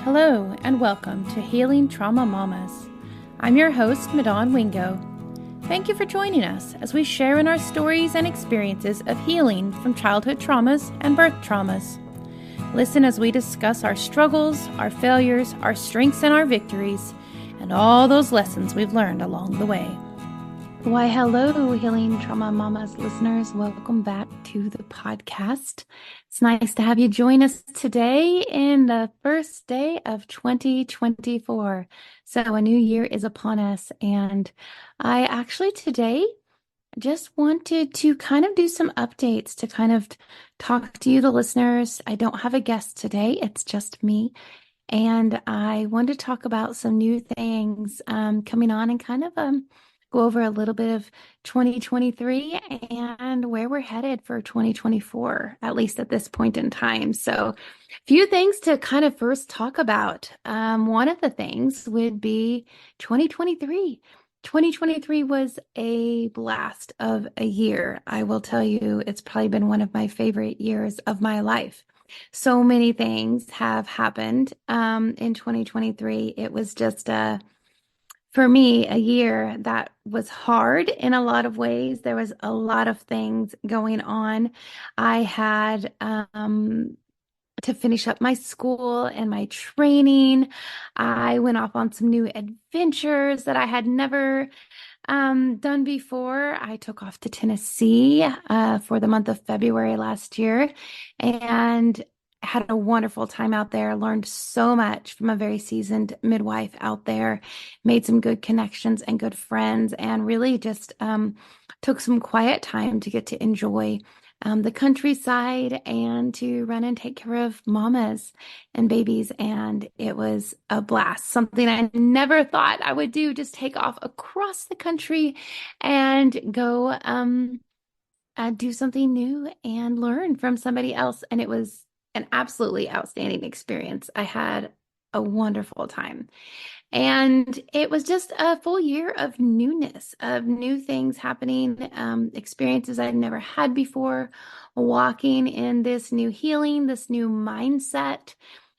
Hello, and welcome to Healing Trauma Mamas. I'm your host, Madon Wingo. Thank you for joining us as we share in our stories and experiences of healing from childhood traumas and birth traumas. Listen as we discuss our struggles, our failures, our strengths, and our victories, and all those lessons we've learned along the way. Why, hello, Healing Trauma Mamas listeners. Welcome back to the podcast. It's nice to have you join us today in the first day of 2024. So a new year is upon us, and I actually today just wanted to kind of do some updates to kind of talk to you, the listeners. I don't have a guest today. It's just me. And I wanted to talk about some new things coming on and kind of go over a little bit of 2023 and where we're headed for 2024, at least at this point in time. So a few things to kind of first talk about. One of the things would be 2023. 2023 was a blast of a year. I will tell you, it's probably been one of my favorite years of my life. So many things have happened in 2023. It was just for me, a year that was hard in a lot of ways. There was a lot of things going on. I had to finish up my school and my training. I went off on some new adventures that I had never done before. I took off to Tennessee for the month of February last year and had a wonderful time out there. Learned so much from a very seasoned midwife out there, made some good connections and good friends, and really just took some quiet time to get to enjoy the countryside and to run and take care of mamas and babies. And it was a blast, something I never thought I would do, just take off across the country and go do something new and learn from somebody else. And it was an absolutely outstanding experience. I had a wonderful time. And it was just a full year of newness, of new things happening, experiences I'd never had before, walking in this new healing, this new mindset,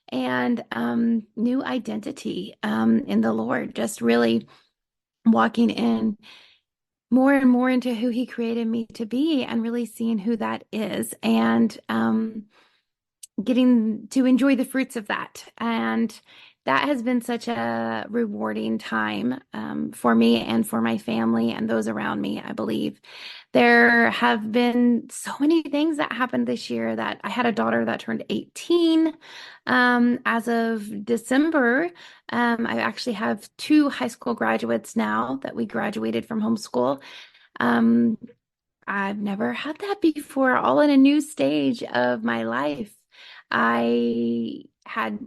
and new identity in the Lord, just really walking in more and more into who He created me to be and really seeing who that is and getting to enjoy the fruits of that. And that has been such a rewarding time for me and for my family and those around me, I believe. There have been so many things that happened this year that I had a daughter that turned 18 as of December. I actually have two high school graduates now that we graduated from homeschool. Um, I've never had that before, all in a new stage of my life. I had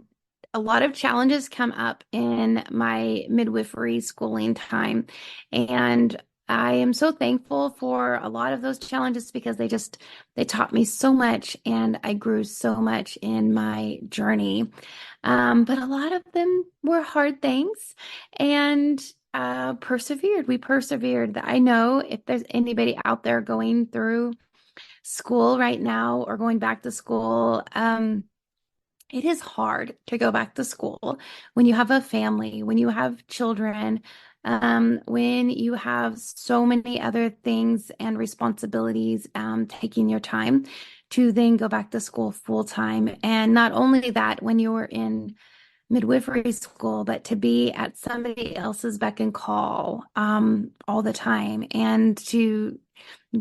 a lot of challenges come up in my midwifery schooling time. And I am so thankful for a lot of those challenges because they taught me so much and I grew so much in my journey. But a lot of them were hard things and persevered. We persevered. I know if there's anybody out there going through school right now or going back to school, it is hard to go back to school when you have a family, when you have children, when you have so many other things and responsibilities taking your time to then go back to school full time. And not only that, when you're in midwifery school, but to be at somebody else's beck and call all the time and to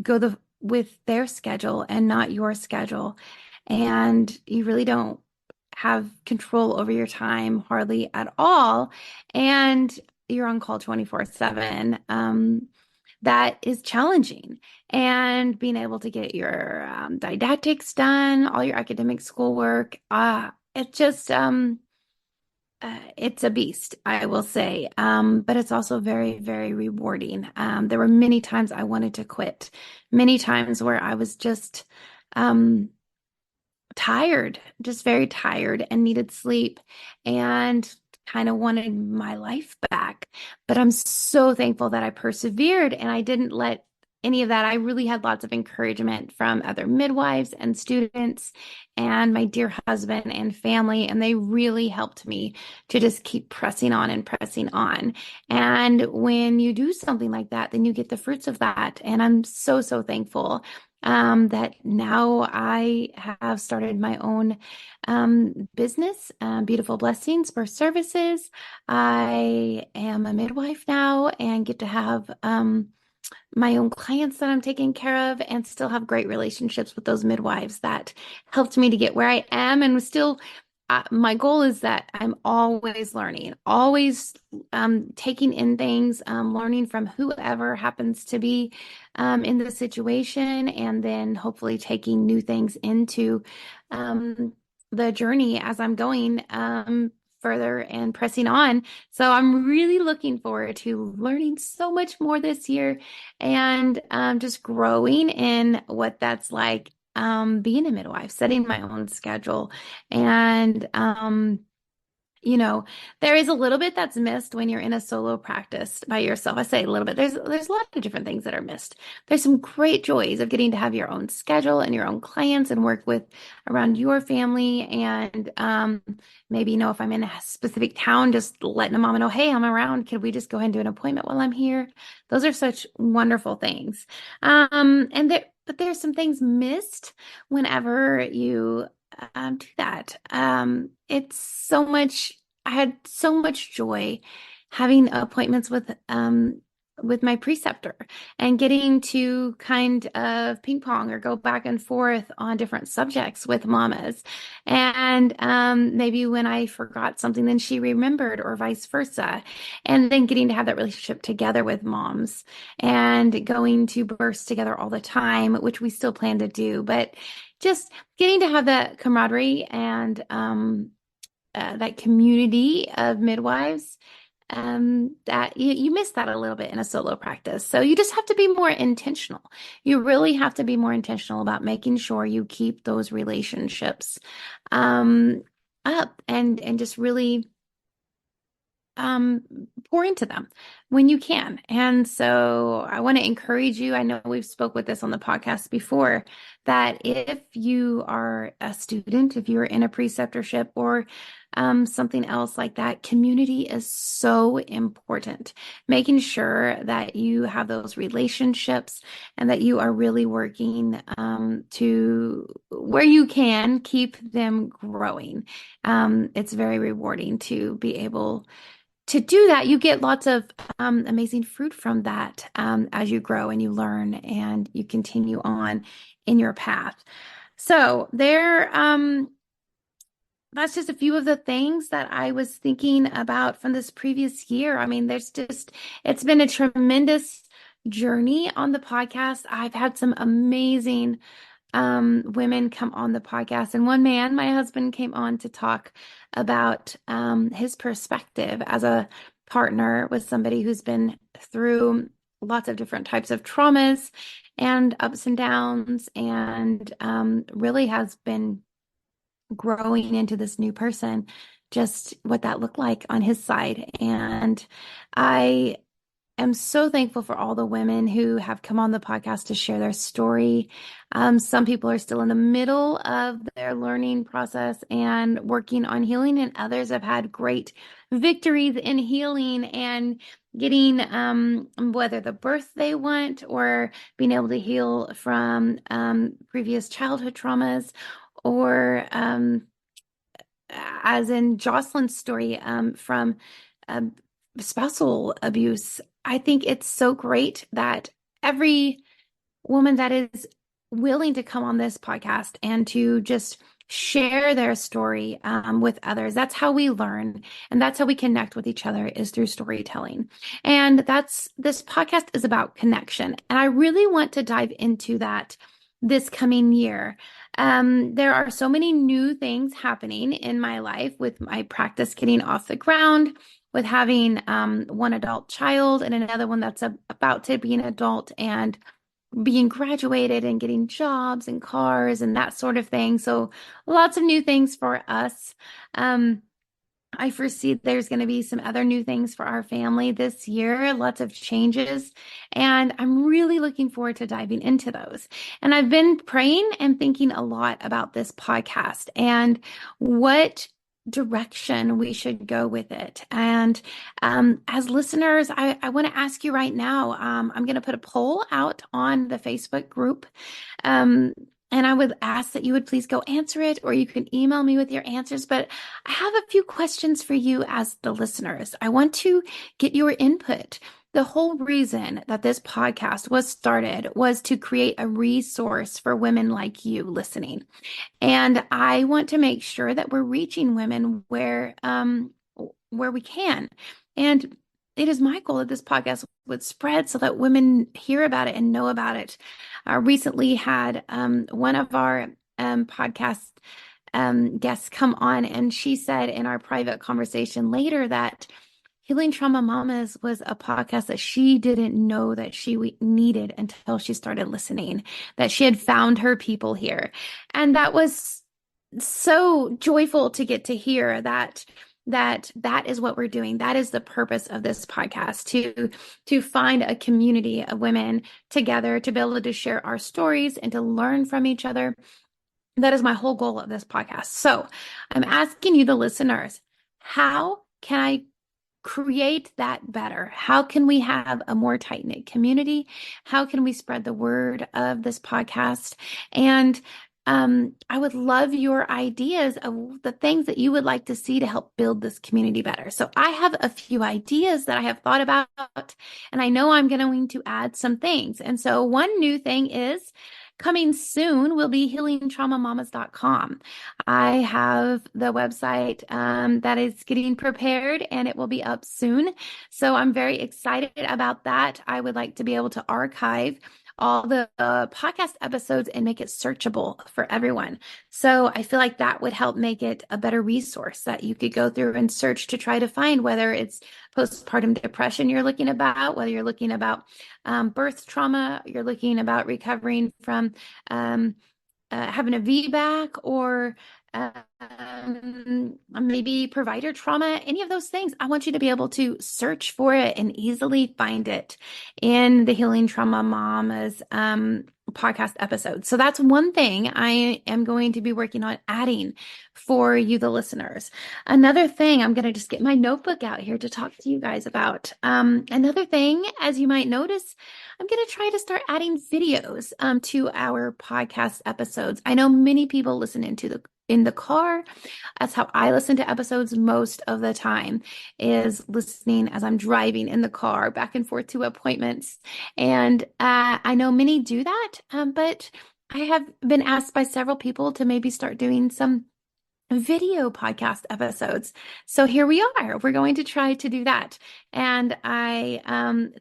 go with their schedule and not your schedule. And you really don't have control over your time hardly at all. And you're on call 24/7. That is challenging. And being able to get your didactics done, all your academic schoolwork, it just, it's a beast, I will say. But it's also very, very rewarding. There were many times I wanted to quit, many times where I was just tired, just very tired and needed sleep and kind of wanted my life back. But I'm so thankful that I persevered and I didn't let any of that. I really had lots of encouragement from other midwives and students and my dear husband and family, and they really helped me to just keep pressing on and pressing on. And when you do something like that, then you get the fruits of that. And I'm so, so thankful that now I have started my own business, Beautiful Blessings Birth Services. I am a midwife now and get to have my own clients that I'm taking care of and still have great relationships with those midwives that helped me to get where I am. And still, my goal is that I'm always learning, always taking in things, learning from whoever happens to be in the situation, and then hopefully taking new things into the journey as I'm going further and pressing on. So I'm really looking forward to learning so much more this year and just growing in what that's like being a midwife, setting my own schedule. And you know, there is a little bit that's missed when you're in a solo practice by yourself. I say a little bit. There's a lot of different things that are missed. There's some great joys of getting to have your own schedule and your own clients and work with around your family. And maybe, if I'm in a specific town, just letting a mama know, hey, I'm around. Could we just go ahead and do an appointment while I'm here? Those are such wonderful things. But there's some things missed whenever you do that. It's so much, I had so much joy having appointments with my preceptor and getting to kind of ping pong or go back and forth on different subjects with mamas. And maybe when I forgot something, then she remembered, or vice versa. And then getting to have that relationship together with moms and going to births together all the time, which we still plan to do. But just getting to have that camaraderie and that community of midwives, that you miss that a little bit in a solo practice. So you just have to be more intentional. You really have to be more intentional about making sure you keep those relationships up and just really pour into them when you can. And so I want to encourage you. I know we've spoke with this on the podcast before, that if you are a student, if you're in a preceptorship or something else like that, community is so important. Making sure that you have those relationships and that you are really working to where you can keep them growing. It's very rewarding to be able to do that. You get lots of amazing fruit from that as you grow and you learn and you continue on in your path. So that's just a few of the things that I was thinking about from this previous year. I mean, it's been a tremendous journey on the podcast. I've had some amazing women come on the podcast. And one man, my husband, came on to talk about his perspective as a partner with somebody who's been through lots of different types of traumas and ups and downs, and really has been growing into this new person, just what that looked like on his side. And I am so thankful for all the women who have come on the podcast to share their story. Some people are still in the middle of their learning process and working on healing, and others have had great victories in healing and getting whether the birth they want or being able to heal from previous childhood traumas, or as in Jocelyn's story, from spousal abuse. I think it's so great that every woman that is willing to come on this podcast and to just share their story with others. That's how we learn, and that's how we connect with each other, is through storytelling. And this podcast is about connection. And I really want to dive into that this coming year. There are so many new things happening in my life, with my practice getting off the ground, with having one adult child and another one that's about to be an adult, and being graduated and getting jobs and cars and that sort of thing. So lots of new things for us. I foresee there's going to be some other new things for our family this year, lots of changes, and I'm really looking forward to diving into those. And I've been praying and thinking a lot about this podcast and what direction we should go with it. And as listeners, I want to ask you right now, I'm going to put a poll out on the Facebook group. Um, and I would ask that you would please go answer it, or you can email me with your answers. But I have a few questions for you as the listeners. I want to get your input. The whole reason that this podcast was started was to create a resource for women like you listening. And I want to make sure that we're reaching women where we can. And it is my goal that this podcast would spread so that women hear about it and know about it. I recently had one of our podcast guests come on, and she said in our private conversation later that Healing Trauma Mamas was a podcast that she didn't know that she needed until she started listening, that she had found her people here. And that was so joyful to get to hear that is what we're doing. That is the purpose of this podcast, to find a community of women together, to be able to share our stories and to learn from each other. That is my whole goal of this podcast. So I'm asking you, the listeners, how can I create that better? How can we have a more tight-knit community? How can we spread the word of this podcast? And I would love your ideas of the things that you would like to see to help build this community better. So I have a few ideas that I have thought about, and I know I'm going to add some things. And so one new thing is coming soon will be healingtraumamamas.com. I have the website that is getting prepared, and it will be up soon. So I'm very excited about that. I would like to be able to archive all the podcast episodes and make it searchable for everyone. So I feel like that would help make it a better resource that you could go through and search to try to find, whether it's postpartum depression you're looking about, whether you're looking about birth trauma, you're looking about recovering from having a VBAC, or maybe provider trauma, any of those things. I want you to be able to search for it and easily find it in the Healing Trauma Mamas podcast episode. So that's one thing I am going to be working on adding for you, the listeners. Another thing, I'm going to just get my notebook out here to talk to you guys about. Another thing, as you might notice, I'm going to try to start adding videos to our podcast episodes. I know many people listen in the car. That's how I listen to episodes most of the time, is listening as I'm driving in the car back and forth to appointments. And I know many do that, but I have been asked by several people to maybe start doing some video podcast episodes. So here we are. We're going to try to do that. And I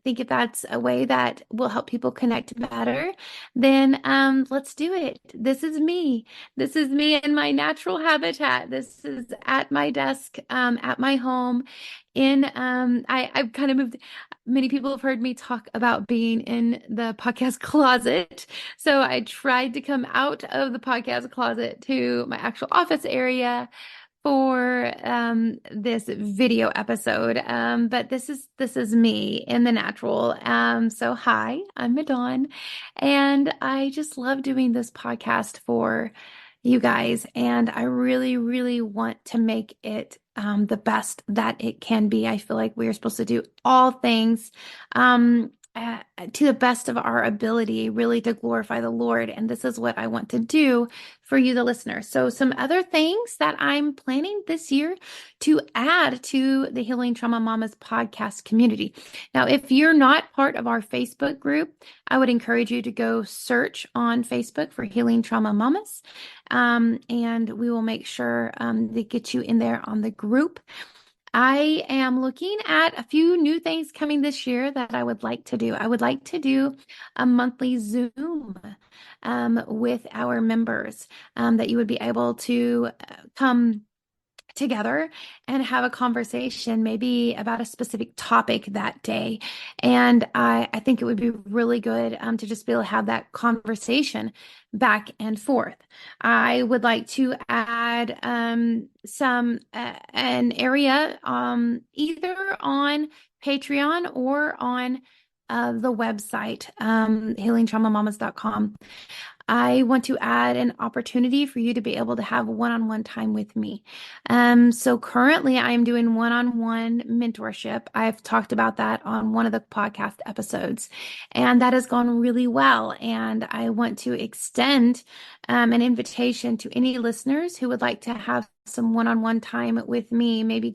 think if that's a way that will help people connect better, then let's do it. This is me. This is me in my natural habitat. This is at my desk, at my home. I've kind of moved. Many people have heard me talk about being in the podcast closet. So I tried to come out of the podcast closet to my actual office area for this video episode. But this is me in the natural. So hi, I'm Madon, and I just love doing this podcast for you guys, and I really, really want to make it the best that it can be. I feel like we are supposed to do all things to the best of our ability, really to glorify the Lord. And this is what I want to do for you, the listener. So some other things that I'm planning this year to add to the Healing Trauma Mamas podcast community. Now, if you're not part of our Facebook group, I would encourage you to go search on Facebook for Healing Trauma Mamas. And we will make sure to get you in there on the group. I am looking at a few new things coming this year that I would like to do. I would like to do a monthly Zoom with our members, that you would be able to come together and have a conversation, maybe about a specific topic that day. And I think it would be really good to just be able to have that conversation back and forth. I would like to add an area either on Patreon or on the website, healingtraumamamas.com. I want to add an opportunity for you to be able to have one-on-one time with me. So currently I'm doing one-on-one mentorship. I've talked about that on one of the podcast episodes, and that has gone really well. And I want to extend an invitation to any listeners who would like to have some one-on-one time with me, maybe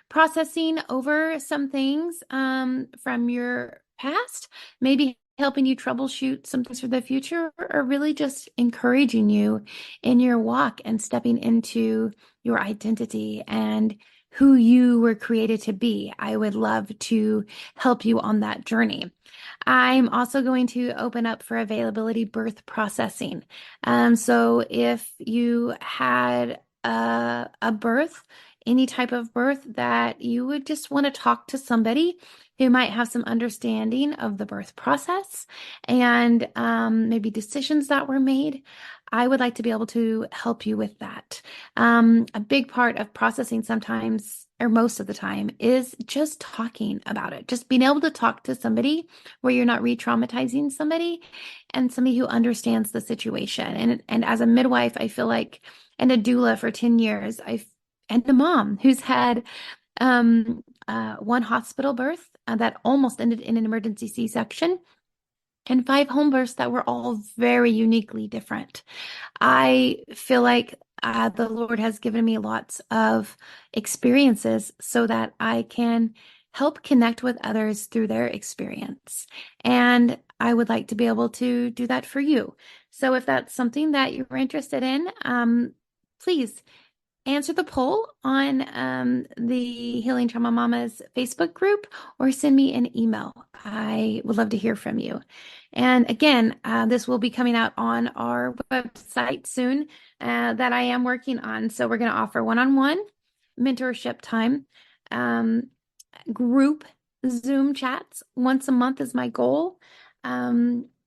processing over some things from your past, maybe helping you troubleshoot some things for the future, or really just encouraging you in your walk and stepping into your identity and who you were created to be. I would love to help you on that journey. I'm also going to open up for availability birth processing. So if you had a birth, any type of birth that you would just want to talk to somebody who might have some understanding of the birth process and maybe decisions that were made, I would like to be able to help you with that. A big part of processing sometimes, or most of the time, is just talking about it. Just being able to talk to somebody where you're not re-traumatizing somebody, and somebody who understands the situation. And as a midwife, I feel like, and a doula for 10 years, and a mom who's had one hospital birth that almost ended in an emergency C-section, and 5 home births that were all very uniquely different. I feel like the Lord has given me lots of experiences so that I can help connect with others through their experience. And I would like to be able to do that for you. So if that's something that you're interested in, please answer the poll on the Healing Trauma Mamas Facebook group, or send me an email. I would love to hear from you. And again, this will be coming out on our website soon that I am working on. So we're going to offer one-on-one mentorship time, group Zoom chats once a month is my goal.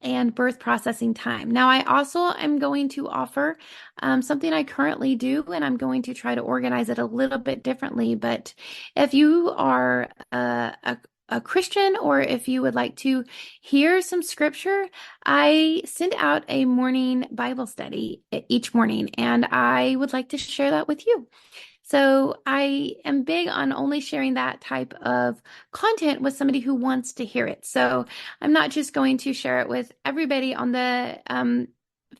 And birth processing time. Now, I also am going to offer something I currently do, and I'm going to try to organize it a little bit differently. But if you are a Christian, or if you would like to hear some scripture, I send out a morning Bible study each morning, and I would like to share that with you. So I am big on only sharing that type of content with somebody who wants to hear it. So I'm not just going to share it with everybody on the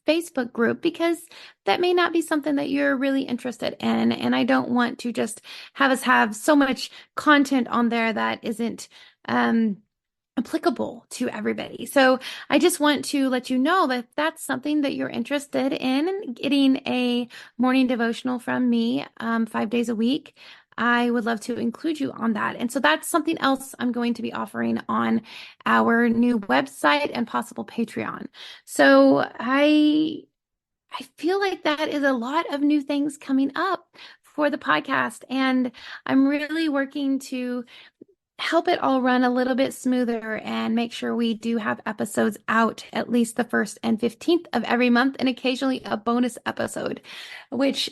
Facebook group, because that may not be something that you're really interested in. And I don't want to just have us have so much content on there that isn't applicable to everybody. So I just want to let you know that that's something that you're interested in, getting a morning devotional from me 5 days a week. I would love to include you on that. And so that's something else I'm going to be offering on our new website and possible Patreon. So I feel like that is a lot of new things coming up for the podcast, and I'm really working to help it all run a little bit smoother and make sure we do have episodes out at least the 1st and 15th of every month, and occasionally a bonus episode, which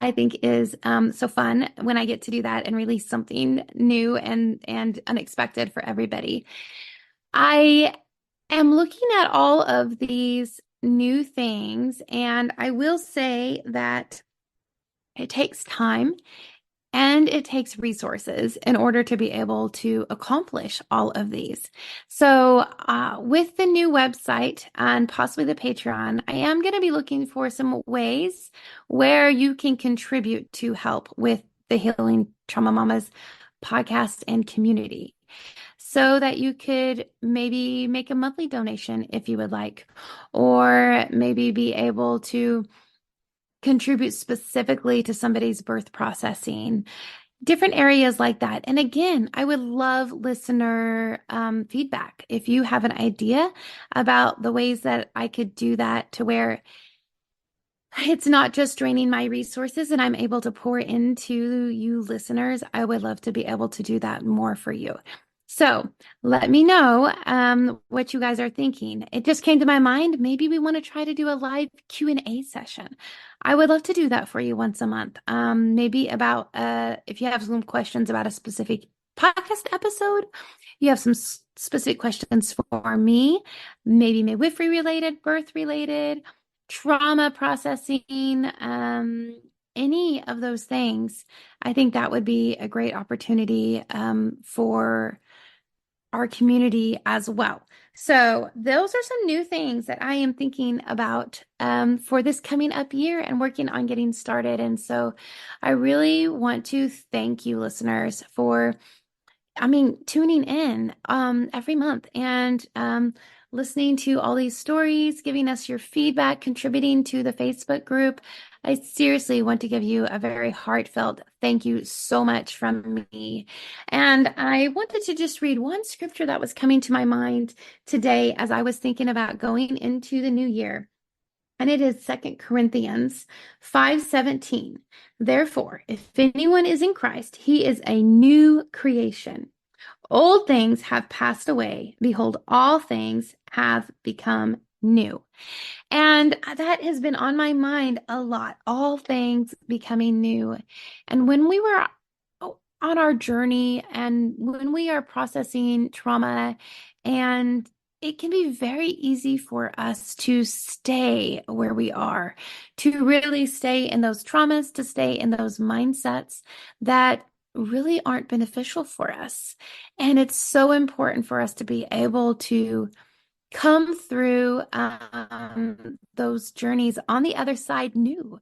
I think is so fun when I get to do that and release something new and unexpected for everybody. I am looking at all of these new things, and I will say that it takes time and it takes resources in order to be able to accomplish all of these. So with the new website and possibly the Patreon, I am going to be looking for some ways where you can contribute to help with the Healing Trauma Mamas podcast and community, so that you could maybe make a monthly donation if you would like, or maybe be able to contribute specifically to somebody's birth processing, different areas like that. And again, I would love listener feedback. If you have an idea about the ways that I could do that to where it's not just draining my resources and I'm able to pour into you listeners, I would love to be able to do that more for you. So let me know what you guys are thinking. It just came to my mind. Maybe we want to try to do a live Q&A session. I would love to do that for you once a month. Maybe about if you have some questions about a specific podcast episode, you have some specific questions for me, maybe midwifery related, birth related, trauma processing, any of those things. I think that would be a great opportunity for our community as well. So those are some new things that I am thinking about for this coming up year and working on getting started. And so I really want to thank you, listeners, for tuning in every month and listening to all these stories, giving us your feedback, contributing to the Facebook group. I seriously want to give you a very heartfelt thank you so much from me. And I wanted to just read one scripture that was coming to my mind today as I was thinking about going into the new year. And it is 2 Corinthians 5:17. Therefore, if anyone is in Christ, he is a new creation. Old things have passed away. Behold, all things have become new. And that has been on my mind a lot. All things becoming new. And when we were on our journey and when we are processing trauma, and it can be very easy for us to stay where we are, to really stay in those traumas, to stay in those mindsets that really aren't beneficial for us. And it's so important for us to be able to come through those journeys on the other side new.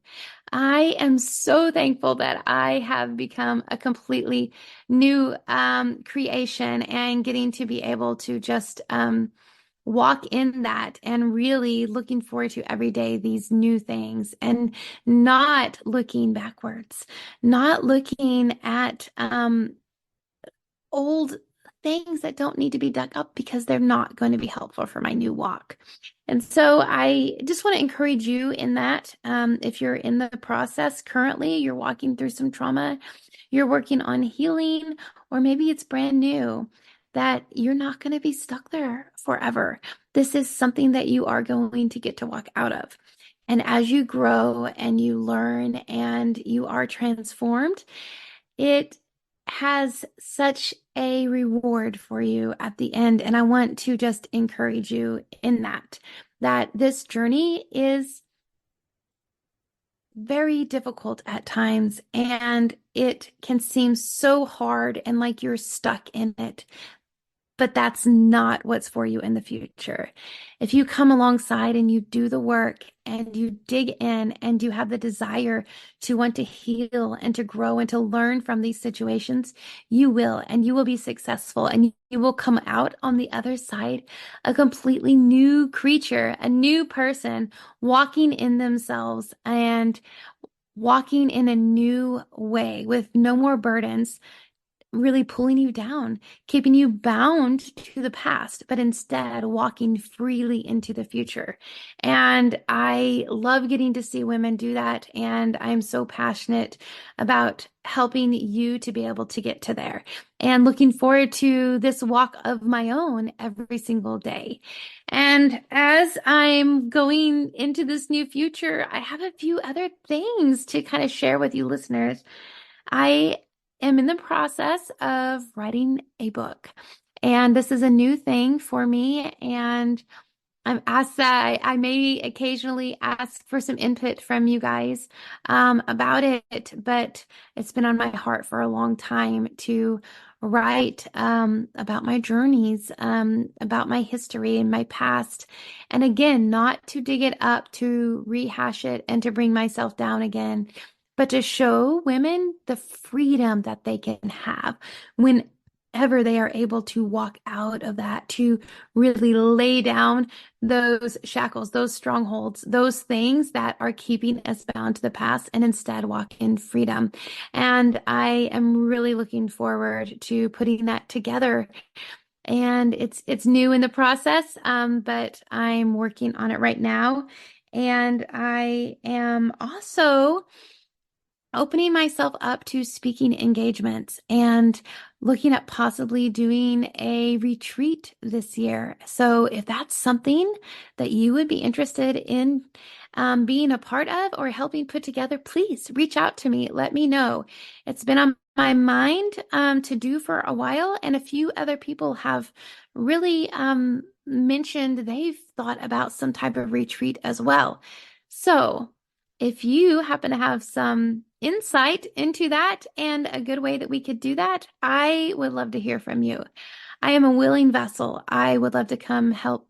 I am so thankful that I have become a completely new creation and getting to be able to just walk in that and really looking forward to every day these new things and not looking backwards, not looking at old things that don't need to be dug up because they're not going to be helpful for my new walk. And so I just want to encourage you in that. If you're in the process currently, you're walking through some trauma, you're working on healing, or maybe it's brand new, that you're not going to be stuck there forever. This is something that you are going to get to walk out of. And as you grow and you learn and you are transformed, it has such a reward for you at the end. And I want to just encourage you in that this journey is very difficult at times, and it can seem so hard and like you're stuck in it. But that's not what's for you in the future. If you come alongside and you do the work and you dig in and you have the desire to want to heal and to grow and to learn from these situations, you will, and you will be successful, and you will come out on the other side a completely new creature, a new person walking in themselves and walking in a new way with no more burdens really pulling you down, keeping you bound to the past, but instead walking freely into the future. And I love getting to see women do that. And I'm so passionate about helping you to be able to get to there and looking forward to this walk of my own every single day. And as I'm going into this new future, I have a few other things to kind of share with you listeners. I am in the process of writing a book, and this is a new thing for me. And I'm asked that I may occasionally ask for some input from you guys about it, but it's been on my heart for a long time to write about my journeys, about my history and my past. And again, not to dig it up, to rehash it and to bring myself down again, but to show women the freedom that they can have whenever they are able to walk out of that, to really lay down those shackles, those strongholds, those things that are keeping us bound to the past, and instead walk in freedom. And I am really looking forward to putting that together. And it's new in the process, but I'm working on it right now. And I am also opening myself up to speaking engagements and looking at possibly doing a retreat this year. So if that's something that you would be interested in being a part of or helping put together, please reach out to me. Let me know. It's been on my mind to do for a while, and a few other people have really mentioned they've thought about some type of retreat as well. So if you happen to have some insight into that and a good way that we could do that, I would love to hear from you. I am a willing vessel. I would love to come help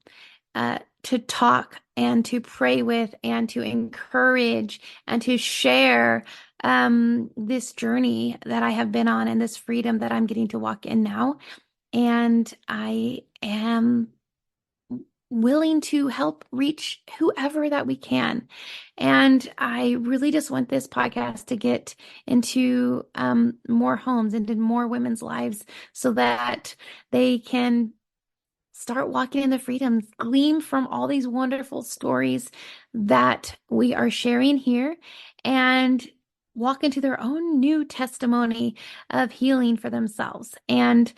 to talk and to pray with and to encourage and to share this journey that I have been on and this freedom that I'm getting to walk in now. And I am willing to help reach whoever that we can. And I really just want this podcast to get into more homes, into more women's lives, so that they can start walking in the freedom, glean from all these wonderful stories that we are sharing here, and walk into their own new testimony of healing for themselves. And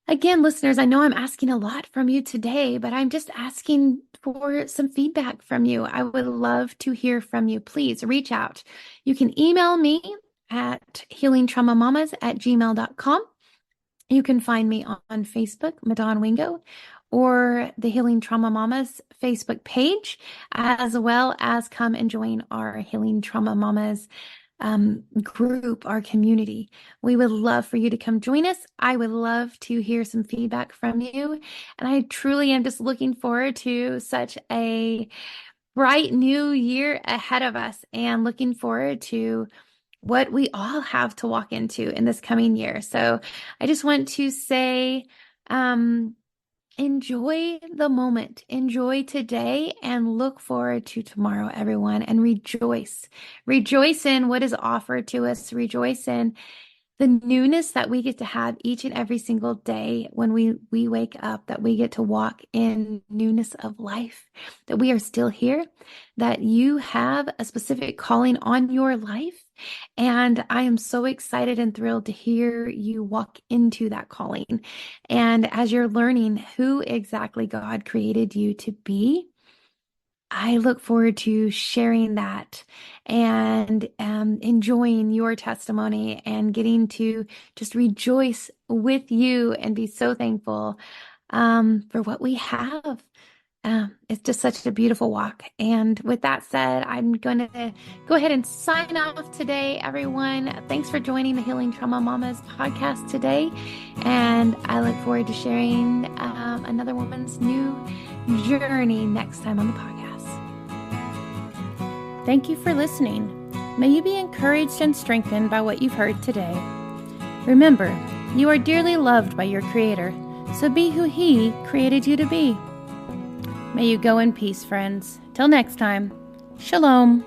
again, listeners, I know I'm asking a lot from you today, but I'm just asking for some feedback from you. I would love to hear from you. Please reach out. You can email me at healingtraumamamas@gmail.com. You can find me on Facebook, Madon Wingo, or the Healing Trauma Mamas Facebook page, as well as come and join our Healing Trauma Mamas group, our community. We would love for you to come join us. I would love to hear some feedback from you. And I truly am just looking forward to such a bright new year ahead of us, and looking forward to what we all have to walk into in this coming year. So I just want to say, enjoy the moment, enjoy today, and look forward to tomorrow, everyone, and rejoice. Rejoice in what is offered to us. Rejoice in the newness that we get to have each and every single day when we wake up, that we get to walk in newness of life, that we are still here, that you have a specific calling on your life. And I am so excited and thrilled to hear you walk into that calling. And as you're learning who exactly God created you to be, I look forward to sharing that and enjoying your testimony and getting to just rejoice with you and be so thankful for what we have. It's just such a beautiful walk. And with that said, I'm going to go ahead and sign off today, everyone. Thanks for joining the Healing Trauma Mamas podcast today. And I look forward to sharing another woman's new journey next time on the podcast. Thank you for listening. May you be encouraged and strengthened by what you've heard today. Remember, you are dearly loved by your Creator, so be who He created you to be. May you go in peace, friends. Till next time, Shalom.